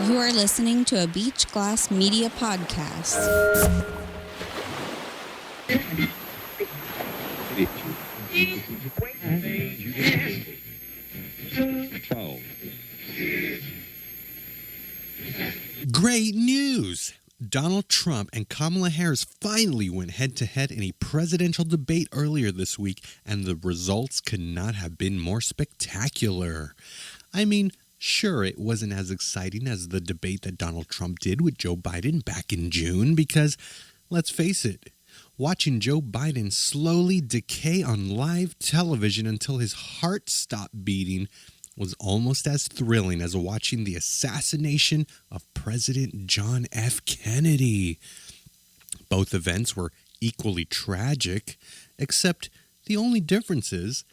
You are listening to a BeachGlass Media podcast. Great news! Donald Trump and Kamala Harris finally went head-to-head in a presidential debate earlier this week, and the results could not have been more spectacular. I mean, sure, it wasn't as exciting as the debate that Donald Trump did with Joe Biden back in June because, let's face it, watching Joe Biden slowly decay on live television until his heart stopped beating was almost as thrilling as watching the assassination of President John F. Kennedy. Both events were equally tragic, except the only difference is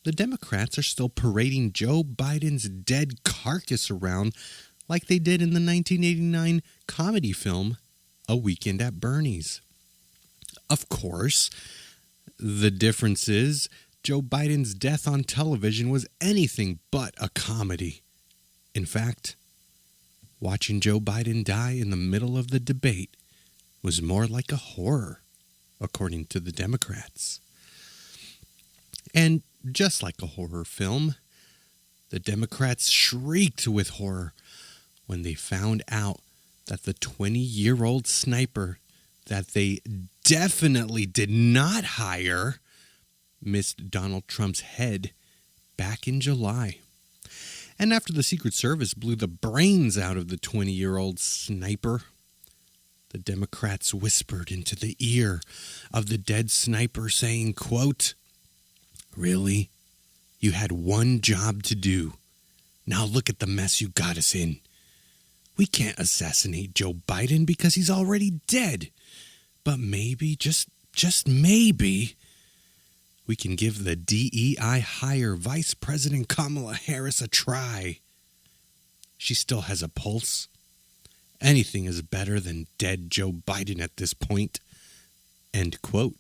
the Democrats are still parading Joe Biden's dead carcass around like they did in the 1989 comedy film A Weekend at Bernie's. Of course, the difference is Joe Biden's death on television was anything but a comedy. In fact, watching Joe Biden die in the middle of the debate was more like a horror, according to the Democrats. And just like a horror film, the Democrats shrieked with horror when they found out that the 20-year-old sniper that they definitely did not hire missed Donald Trump's head back in July. And after the Secret Service blew the brains out of the 20-year-old sniper, the Democrats whispered into the ear of the dead sniper saying, quote, "Really? You had one job to do. Now look at the mess you got us in. We can't assassinate Joe Biden because he's already dead. But maybe, just maybe, we can give the DEI hire Vice President Kamala Harris a try. She still has a pulse. Anything is better than dead Joe Biden at this point." End quote.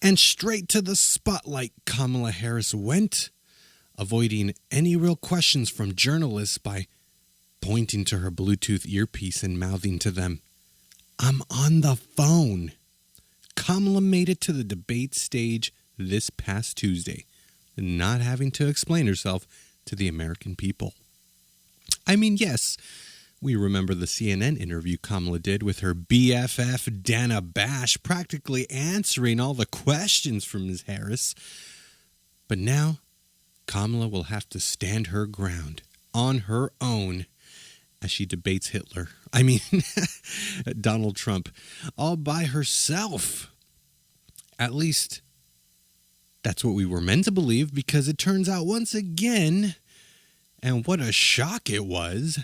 And straight to the spotlight Kamala Harris went, avoiding any real questions from journalists by pointing to her Bluetooth earpiece and mouthing to them, "I'm on the phone." Kamala made it to the debate stage this past Tuesday, not having to explain herself to the American people. I mean, yes, we remember the CNN interview Kamala did with her BFF Dana Bash practically answering all the questions from Ms. Harris. But now, Kamala will have to stand her ground on her own as she debates Hitler. I mean, Donald Trump, all by herself. At least, that's what we were meant to believe, because it turns out once again, and what a shock it was,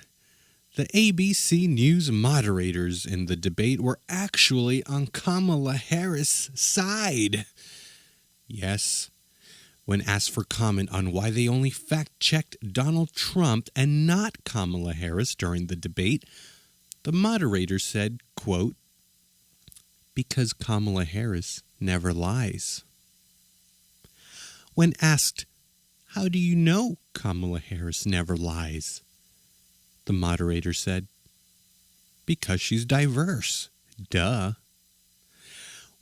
the ABC News moderators in the debate were actually on Kamala Harris' side. Yes, when asked for comment on why they only fact-checked Donald Trump and not Kamala Harris during the debate, the moderator said, quote, "Because Kamala Harris never lies." When asked, "How do you know Kamala Harris never lies?" the moderator said, "Because she's diverse. Duh."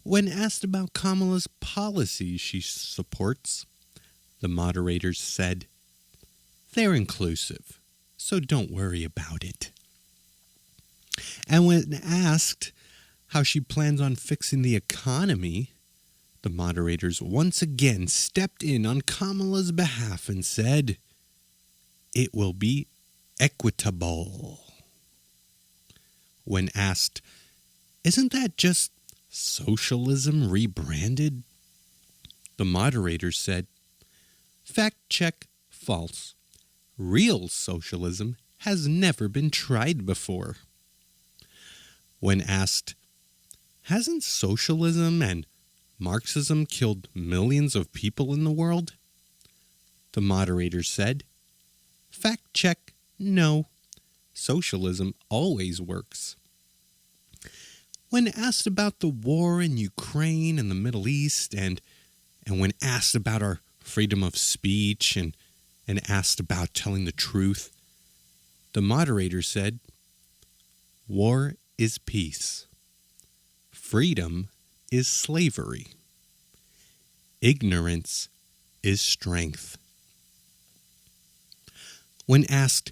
When asked about Kamala's policies she supports, the moderators said, "They're inclusive, so don't worry about it." And when asked how she plans on fixing the economy, the moderators once again stepped in on Kamala's behalf and said, "It will be equitable." When asked, "Isn't that just socialism rebranded?" the moderator said, "Fact check, false. Real socialism has never been tried before." When asked, "Hasn't socialism and Marxism killed millions of people in the world?" the moderator said, "Fact check, no. Socialism always works." When asked about the war in Ukraine and the Middle East, and when asked about our freedom of speech and asked about telling the truth, The moderator said, "War is peace. Freedom is slavery. Ignorance is strength." When asked,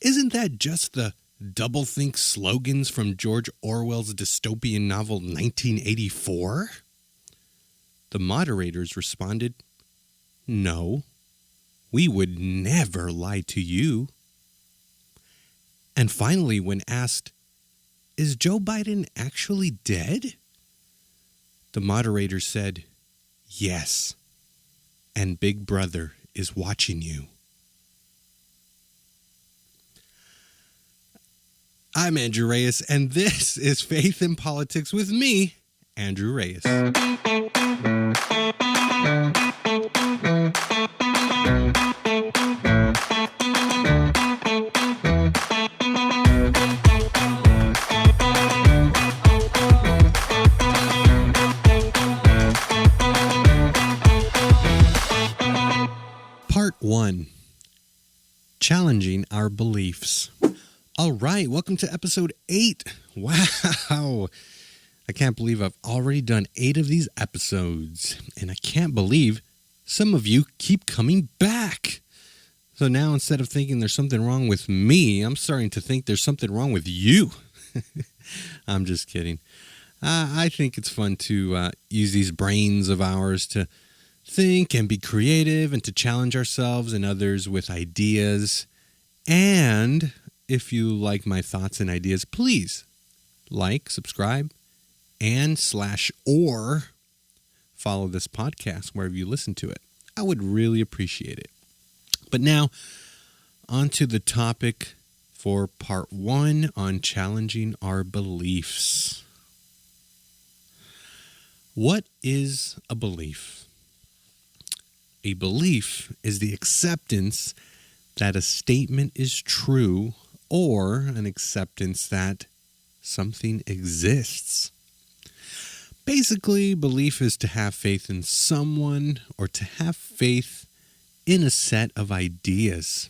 "Isn't that just the doublethink slogans from George Orwell's dystopian novel 1984?" The moderators responded, "No, we would never lie to you." And finally, when asked, "Is Joe Biden actually dead?" the moderator said, "Yes, and Big Brother is watching you." I'm Andrew Reyes, and this is Faith in Politics with me, Andrew Reyes. Part 1. Challenging our beliefs. All right, welcome to episode 8. Wow. I can't believe I've already done 8 of these episodes. And I can't believe some of you keep coming back. So now instead of thinking there's something wrong with me, I'm starting to think there's something wrong with you. I'm just kidding. I think it's fun to use these brains of ours to think and be creative and to challenge ourselves and others with ideas. And if you like my thoughts and ideas, please like, subscribe, and /or follow this podcast wherever you listen to it. I would really appreciate it. But now, on to the topic for part 1 on challenging our beliefs. What is a belief? A belief is the acceptance that a statement is true or an acceptance that something exists. Basically, belief is to have faith in someone or to have faith in a set of ideas.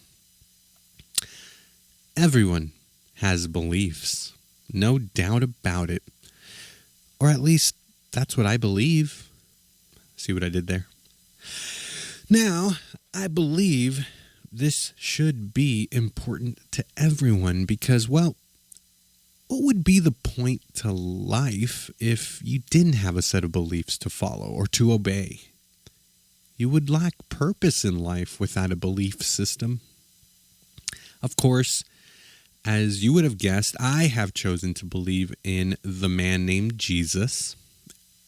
Everyone has beliefs, no doubt about it. Or at least that's what I believe. See what I did there? Now, I believe this should be important to everyone because, well, what would be the point to life if you didn't have a set of beliefs to follow or to obey? You would lack purpose in life without a belief system. Of course, as you would have guessed, I have chosen to believe in the man named Jesus.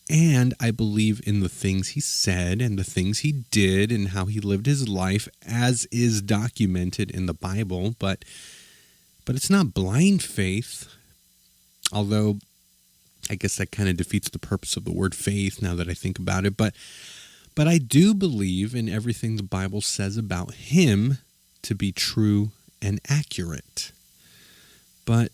And I believe in the things he said and the things he did and how he lived his life as is documented in the Bible. But it's not blind faith, although I guess that kind of defeats the purpose of the word faith now that I think about it. But I do believe in everything the Bible says about him to be true and accurate. But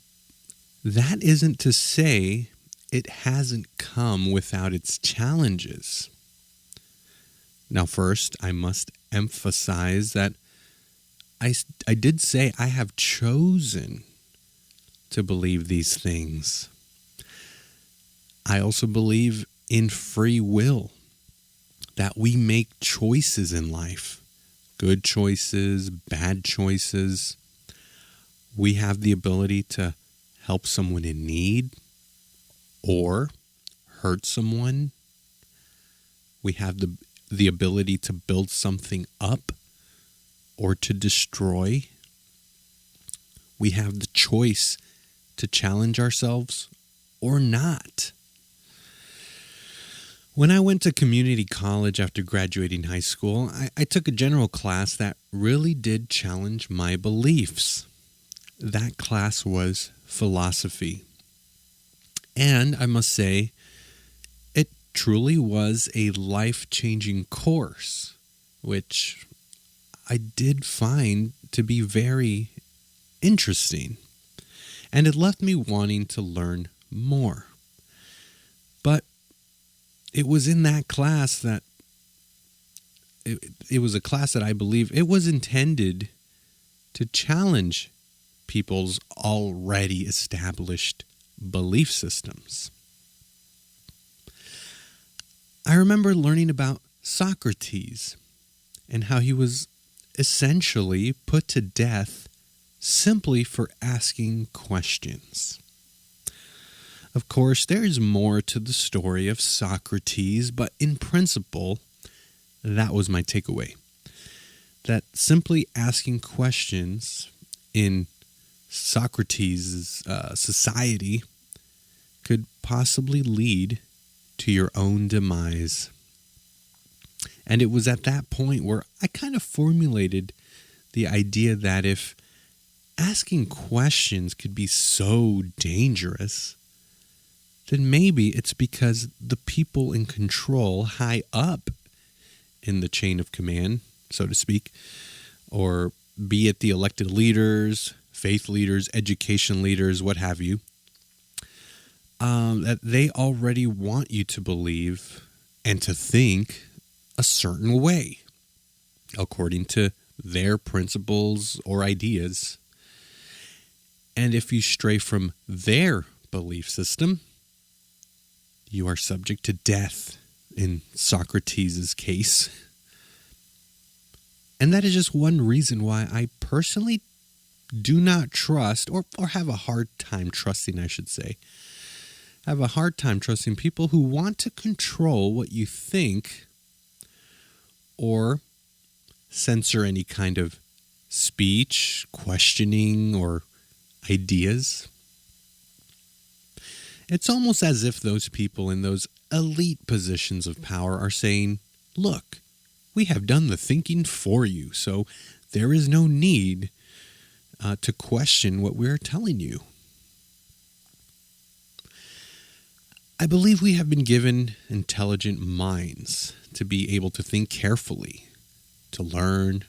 that isn't to say it hasn't come without its challenges. Now, first, I must emphasize that I did say I have chosen to believe these things. I also believe in free will, that we make choices in life, good choices, bad choices. We have the ability to help someone in need, or hurt someone. We have the ability to build something up or to destroy. We have the choice to challenge ourselves or not. When I went to community college after graduating high school, I took a general class that really did challenge my beliefs. That class was philosophy. And I must say, it truly was a life-changing course, which I did find to be very interesting. And it left me wanting to learn more. But it was in that class that, it was a class that I believe it was intended to challenge people's already established belief systems. I remember learning about Socrates and how he was essentially put to death simply for asking questions. Of course, there is more to the story of Socrates, but in principle, that was my takeaway. That simply asking questions in Socrates' society could possibly lead to your own demise. And it was at that point where I kind of formulated the idea that if asking questions could be so dangerous, then maybe it's because the people in control high up in the chain of command, so to speak, or be it the elected leaders, faith leaders, education leaders, what have you, that they already want you to believe and to think a certain way, according to their principles or ideas. And if you stray from their belief system, you are subject to death in Socrates' case. And that is just one reason why I personally do not trust, or have a hard time trusting, I should say. I have a hard time trusting people who want to control what you think or censor any kind of speech, questioning, or ideas. It's almost as if those people in those elite positions of power are saying, look, we have done the thinking for you, so there is no need to question what we're telling you. I believe we have been given intelligent minds to be able to think carefully, to learn,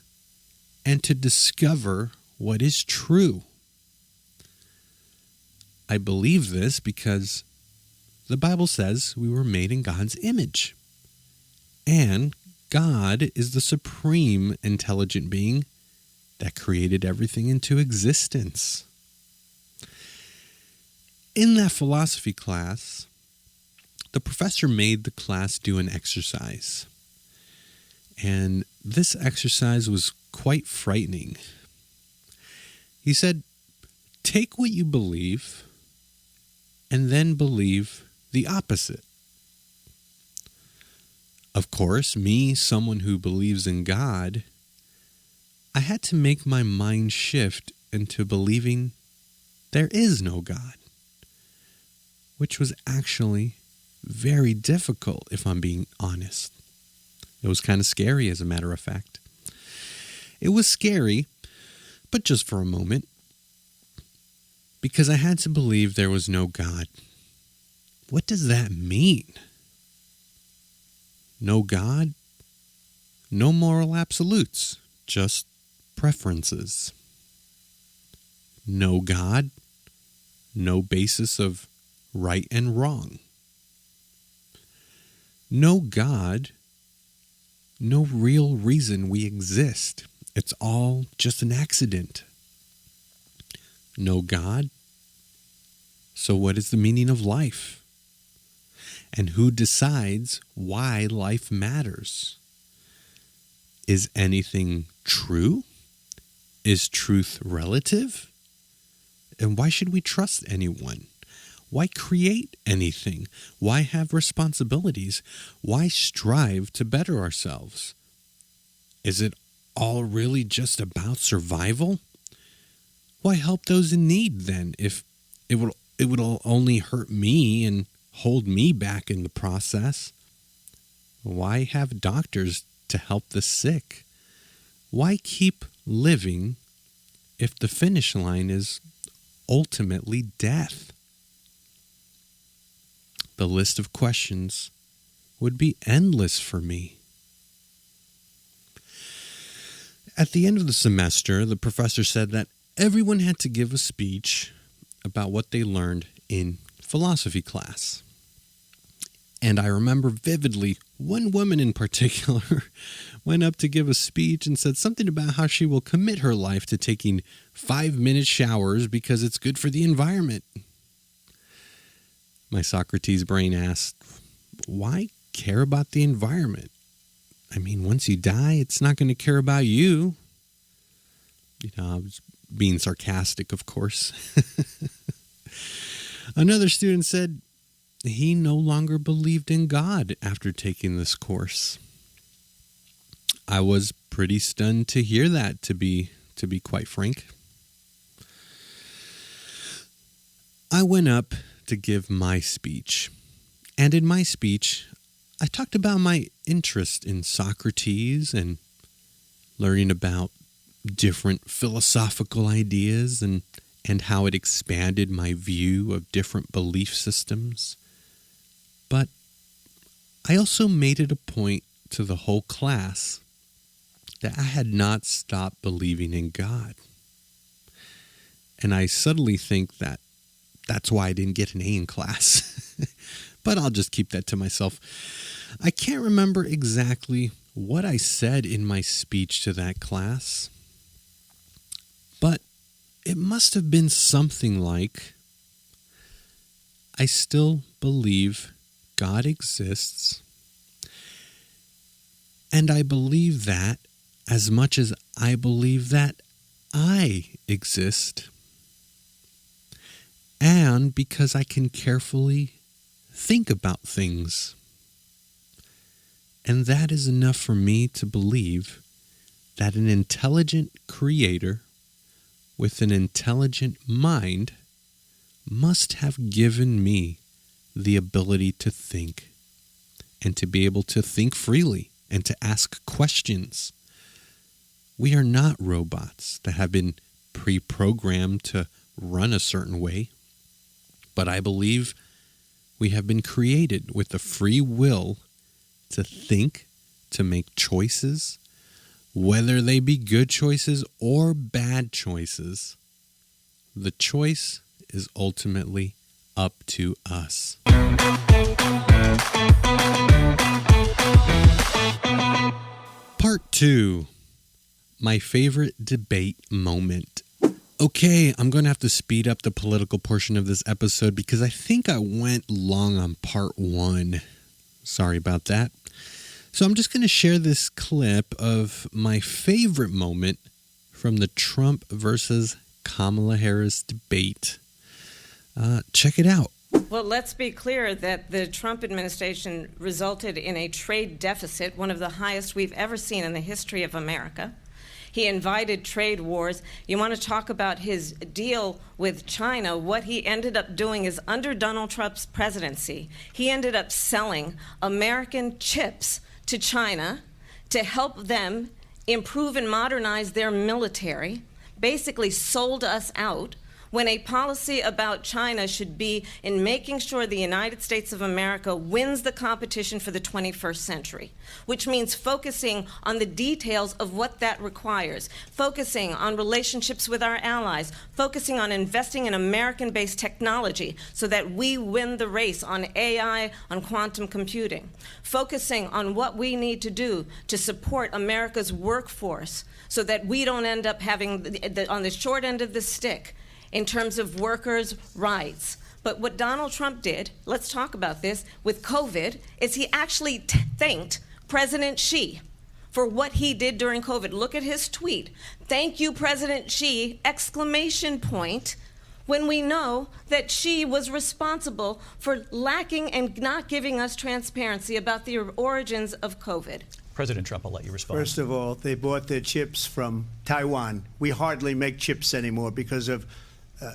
and to discover what is true. I believe this because the Bible says we were made in God's image. And God is the supreme intelligent being that created everything into existence. In that philosophy class, the professor made the class do an exercise. And this exercise was quite frightening. He said, take what you believe and then believe the opposite. Of course, me, someone who believes in God, I had to make my mind shift into believing there is no God, which was actually very difficult, if I'm being honest. It was kind of scary, as a matter of fact. It was scary, but just for a moment, because I had to believe there was no God. What does that mean? No God, no moral absolutes, just preferences. No God, no basis of right and wrong. No God, no real reason we exist. It's all just an accident. No God. So what is the meaning of life? And who decides why life matters? Is anything true? Is truth relative? And why should we trust anyone? Why create anything? Why have responsibilities? Why strive to better ourselves? Is it all really just about survival? Why help those in need then if it would only hurt me and hold me back in the process? Why have doctors to help the sick? Why keep living if the finish line is ultimately death? The list of questions would be endless for me. At the end of the semester, the professor said that everyone had to give a speech about what they learned in philosophy class. And I remember vividly one woman in particular went up to give a speech and said something about how she will commit her life to taking 5-minute showers because it's good for the environment. My Socrates brain asked, why care about the environment? I mean, once you die, it's not going to care about you. I was being sarcastic, of course. Another student said he no longer believed in God after taking this course. I was pretty stunned to hear that, to be quite frank. I went up to give my speech. And in my speech, I talked about my interest in Socrates and learning about different philosophical ideas and how it expanded my view of different belief systems. But I also made it a point to the whole class that I had not stopped believing in God. And I subtly think that that's why I didn't get an A in class. But I'll just keep that to myself. I can't remember exactly what I said in my speech to that class, but it must have been something like, I still believe God exists, and I believe that as much as I believe that I exist, and because I can carefully think about things. And that is enough for me to believe that an intelligent creator with an intelligent mind must have given me the ability to think and to be able to think freely and to ask questions. We are not robots that have been pre-programmed to run a certain way, but I believe we have been created with the free will to think, to make choices, whether they be good choices or bad choices. The choice is ultimately up to us. Part 2. My favorite debate moment. Okay, I'm going to have to speed up the political portion of this episode because I think I went long on part 1. Sorry about that. So I'm just going to share this clip of my favorite moment from the Trump versus Kamala Harris debate. Check it out. Well, let's be clear that the Trump administration resulted in a trade deficit, one of the highest we've ever seen in the history of America. He invited trade wars. You want to talk about his deal with China? What he ended up doing is, under Donald Trump's presidency, he ended up selling American chips to China to help them improve and modernize their military, basically sold us out, when a policy about China should be in making sure the United States of America wins the competition for the 21st century, which means focusing on the details of what that requires, focusing on relationships with our allies, focusing on investing in American-based technology so that we win the race on AI, on quantum computing, focusing on what we need to do to support America's workforce so that we don't end up having, on the short end of the stick, in terms of workers' rights. But what Donald Trump did, let's talk about this, with COVID, is he actually thanked President Xi for what he did during COVID. Look at his tweet. Thank you, President Xi, exclamation point, when we know that Xi was responsible for lacking and not giving us transparency about the origins of COVID. President Trump, I'll let you respond. First of all, they bought their chips from Taiwan. We hardly make chips anymore because of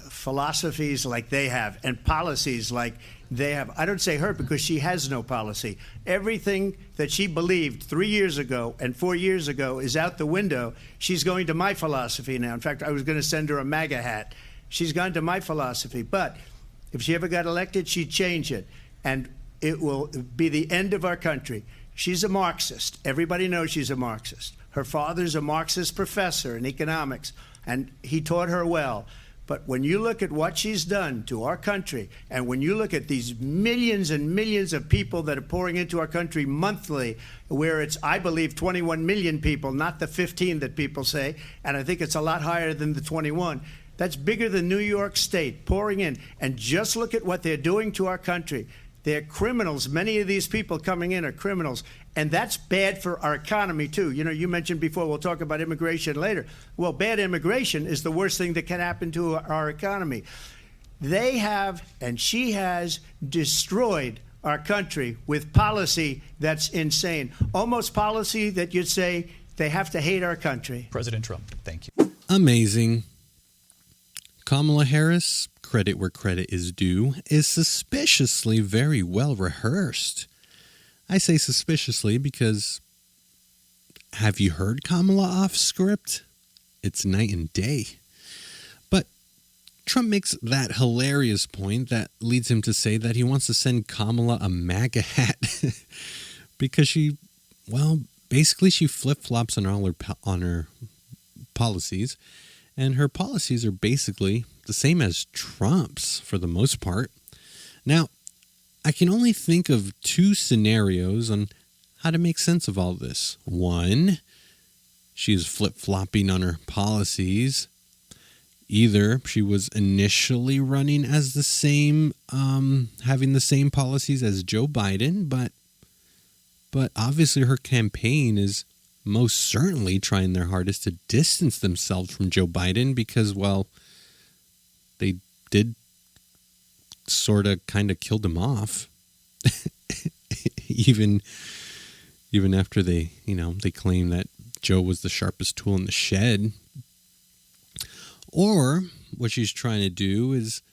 philosophies like they have and policies like they have. I don't say her because she has no policy. Everything that she believed 3 years ago and 4 years ago is out the window. She's going to my philosophy now. In fact, I was going to send her a MAGA hat. She's gone to my philosophy. But if she ever got elected, she'd change it. And it will be the end of our country. She's a Marxist. Everybody knows she's a Marxist. Her father's a Marxist professor in economics, and he taught her well. But when you look at what she's done to our country, and when you look at these millions and millions of people that are pouring into our country monthly, where it's, I believe, 21 million people, not the 15 that people say, and I think it's a lot higher than the 21. That's bigger than New York State pouring in. And just look at what they're doing to our country. They're criminals. Many of these people coming in are criminals. And that's bad for our economy, too. You know, you mentioned before, we'll talk about immigration later. Well, bad immigration is the worst thing that can happen to our economy. They have, and she has, destroyed our country with policy that's insane. Almost policy that you'd say they have to hate our country. President Trump, thank you. Amazing. Kamala Harris, credit where credit is due, is suspiciously very well rehearsed. I say suspiciously because have you heard Kamala off script? It's night and day. But Trump makes that hilarious point that leads him to say that he wants to send Kamala a MAGA hat because she flip-flops on all her policies. And her policies are basically the same as Trump's for the most part. Now, I can only think of two scenarios on how to make sense of all this. One, she is flip-flopping on her policies. Either she was initially running as the same, having the same policies as Joe Biden, but obviously her campaign is most certainly trying their hardest to distance themselves from Joe Biden because, well, they did sort of kind of killed him off even after they claim that Joe was the sharpest tool in the shed. Or what she's trying to do is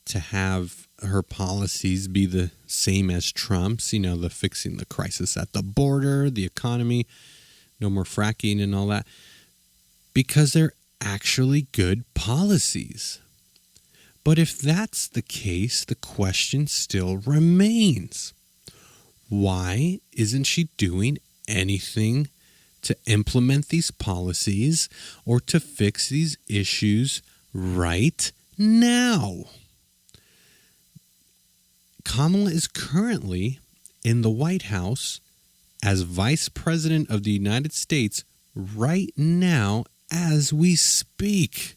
to have her policies be the same as Trump's, the fixing the crisis at the border, the economy, no more fracking and all that, because they're actually good policies. But if that's the case, the question still remains. Why isn't she doing anything to implement these policies or to fix these issues right now? Kamala is currently in the White House as Vice President of the United States right now as we speak.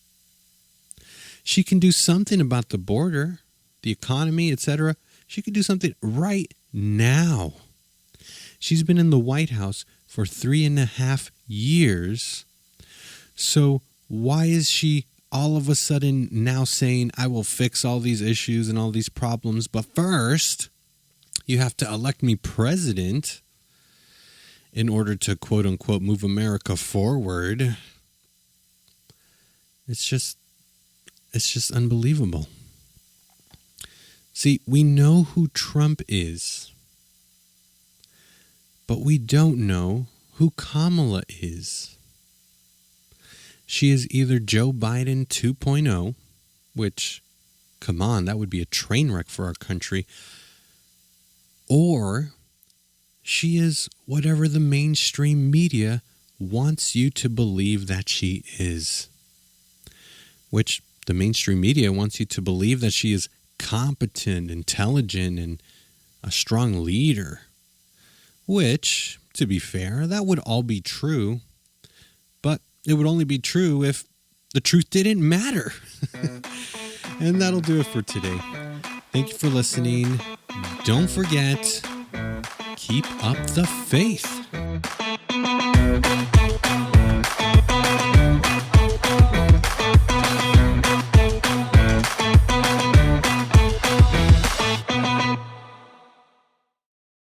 She can do something about the border, the economy, etc. She could do something right now. She's been in the White House for 3.5 years. So why is she all of a sudden now saying, I will fix all these issues and all these problems, but first you have to elect me president in order to, quote unquote, move America forward? It's just unbelievable. See, we know who Trump is, but we don't know who Kamala is. She is either Joe Biden 2.0, which, come on, that would be a train wreck for our country, or she is whatever the mainstream media wants you to believe that she is. Which the mainstream media wants you to believe that she is competent, intelligent, and a strong leader. Which, to be fair, that would all be true. But it would only be true if the truth didn't matter. And that'll do it for today. Thank you for listening. Don't forget, keep up the faith.